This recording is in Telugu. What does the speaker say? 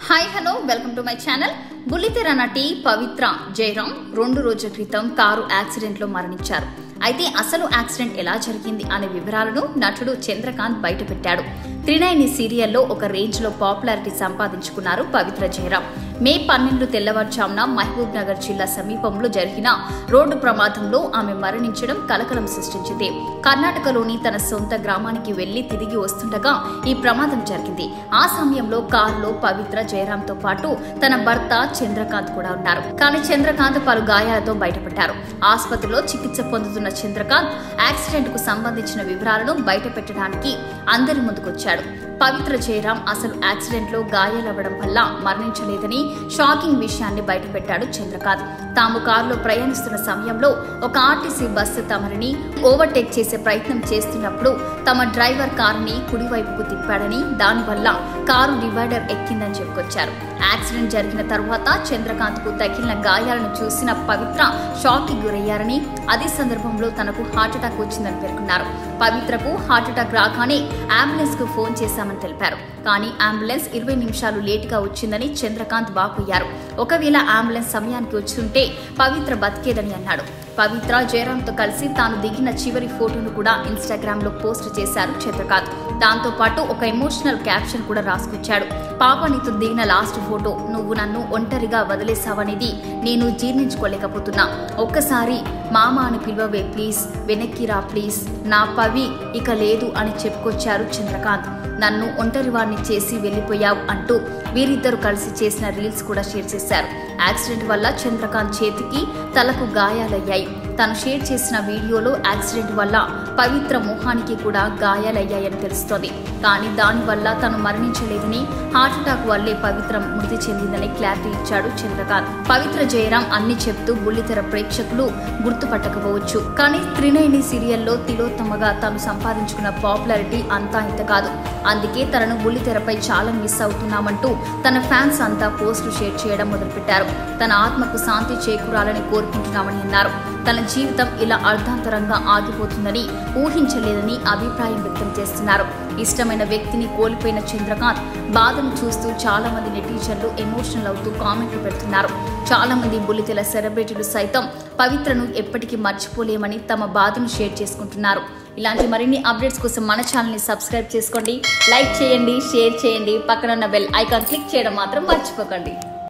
Hi hello welcome to my channel. బుల్లితెర నటి పవిత్ర జయరాం 2 రోజుల క్రితం కారు యాక్సిడెంట్ లో మరణించారు. అయితే అసలు యాక్సిడెంట్ ఎలా జరిగింది అనే వివరాలను నటుడు చంద్రకాంత్ బయటపెట్టాడు. త్రినయని సీరియల్లో ఒక రేంజ్ లో పాపులారిటీ సంపాదించుకున్నారు పవిత్ర జయరాం. మే 12 తెల్లవారుజామున మహబూబ్ నగర్ జిల్లా సమీపంలో జరిగిన రోడ్డు ప్రమాదంలో ఆమె మరణించడం కలకలం సృష్టించింది. కర్ణాటకలోని తన సొంత గ్రామానికి వెళ్లి తిరిగి వస్తుండగా ఈ ప్రమాదం జరిగింది. ఆ సమయంలో కారులో పవిత్ర జయరాంతో పాటు తన భర్త చంద్రకాంత్ కూడా ఉన్నారు. కానీ చంద్రకాంత్ పలు గాయాలతో బయటపడ్డారు. ఆసుపత్రిలో చికిత్స పొందుతున్న చంద్రకాంత్ యాక్సిడెంట్ కు సంబంధించిన వివరాలను బయటపెట్టడానికి అందరి ముందుకొచ్చాడు. పవిత్ర జయరాం అసలు యాక్సిడెంట్ లో గాయాలవ్వడం వల్ల మరణించలేదని షాకింగ్ విషయాన్ని బయటపెట్టాడు చంద్రకాంత్. తాము కారులో ప్రయాణిస్తున్న సమయంలో ఒక ఆర్టీసీ బస్సు తమని ఓవర్టేక్ చేసే ప్రయత్నం చేస్తున్నప్పుడు తమ డ్రైవర్ కారుని కుడివైపుకు తిప్పాడని, దానివల్ల కారు డివైడర్ ఎక్కిందని చెప్పుకొచ్చారు. యాక్సిడెంట్ జరిగిన తరువాత చంద్రకాంత్ కు తగిలిన గాయాలను చూసిన పవిత్ర షాక్ కి గురయ్యారని, అదే సందర్భంలో తనకు హార్ట్అటాక్ వచ్చిందని పేర్కొన్నారు. పవిత్రకు హార్ట్అటాక్ రాగానే అంబులెన్స్ కు ఫోన్ చేశామని తెలిపారు. కానీ అంబులెన్స్ 20 నిమిషాలు లేటుగా వచ్చిందని చంద్రకాంత్ వాపోయారు. ఒకవేళ అంబులెన్స్ సమయానికి వచ్చుంటే పవిత్ర బతికేదని అన్నాడు. పవిత్ర జయరాంతో కలిసి తాను దిగిన చివరి ఫోటోను కూడా ఇన్స్టాగ్రామ్ లో పోస్ట్ చేశారు చంద్రకాంత్. దాంతో పాటు ఒక ఎమోషనల్ క్యాప్షన్ కూడా రాసుకొచ్చాడు. పాప నీతో దిగిన లాస్ట్ ఫోటో, నువ్వు నన్ను ఒంటరిగా వదిలేసావనేది నేను జీర్ణించుకోలేకపోతున్నా. ఒక్కసారి మామ అని పిలువవే ప్లీజ్, వెనక్కి రా ప్లీజ్, నా పవి ఇక లేదు అని చెప్పుకొచ్చారు చంద్రకాంత్. నన్ను ఒంటరివాడిని చేసి వెళ్లిపోయావు అంటూ వీరిద్దరు కలిసి చేసిన రీల్స్ కూడా షేర్ చేశారు. యాక్సిడెంట్ వల్ల చంద్రకాంత్ చేతికి తలకు గాయాలయ్యాయి. తను షేర్ చేసిన వీడియోలో యాక్సిడెంట్ వల్ల పవిత్ర మొహానికి కూడా గాయాలయ్యాయని తెలుస్తోంది. కానీ దానివల్ల తను మరణించలేదని, హార్ట్అటాక్ వల్లే పవిత్ర మృతి చెందిందని క్లారిటీ ఇచ్చాడు చంద్రకాంత్. పవిత్ర జయరాం అన్ని చెప్తూ బుల్లితెర ప్రేక్షకులు గుర్తుపట్టకపోవచ్చు. కానీ త్రినయని సీరియల్లో తిలోత్తమగా తాను సంపాదించుకున్న పాపులారిటీ అంతా ఇంత కాదు. అందుకే తనను బుల్లితెరపై చాలా మిస్ అవుతున్నామంటూ తన ఫ్యాన్స్ అంతా పోస్టులు షేర్ చేయడం మొదలుపెట్టారు. తన ఆత్మకు శాంతి చేకూరాలని కోరుకుంటున్నామని అన్నారు. తన జీవితం ఇలా అర్ధాంతరంగా ఆగిపోతుందని ఊహించలేదని అభిప్రాయం వ్యక్తం చేస్తున్నారు. ఇష్టమైన వ్యక్తిని కోల్పోయిన చంద్రకాంత్ బాధను చూస్తూ చాలా మంది నెటిజన్లు ఎమోషనల్ అవుతూ కామెంట్లు పెడుతున్నారు. చాలా మంది బుల్లితెర సెలబ్రిటీలు సైతం పవిత్రను ఎప్పటికీ మర్చిపోలేమని తమ బాధను షేర్ చేసుకుంటున్నారు. ఇలాంటి మరిన్ని అప్డేట్స్ కోసం మన ఛానల్ ని సబ్స్క్రైబ్ చేసుకోండి, లైక్ చేయండి, షేర్ చేయండి, పక్కన ఉన్న బెల్ ఐకాన్ క్లిక్ చేయడం మాత్రం మర్చిపోకండి.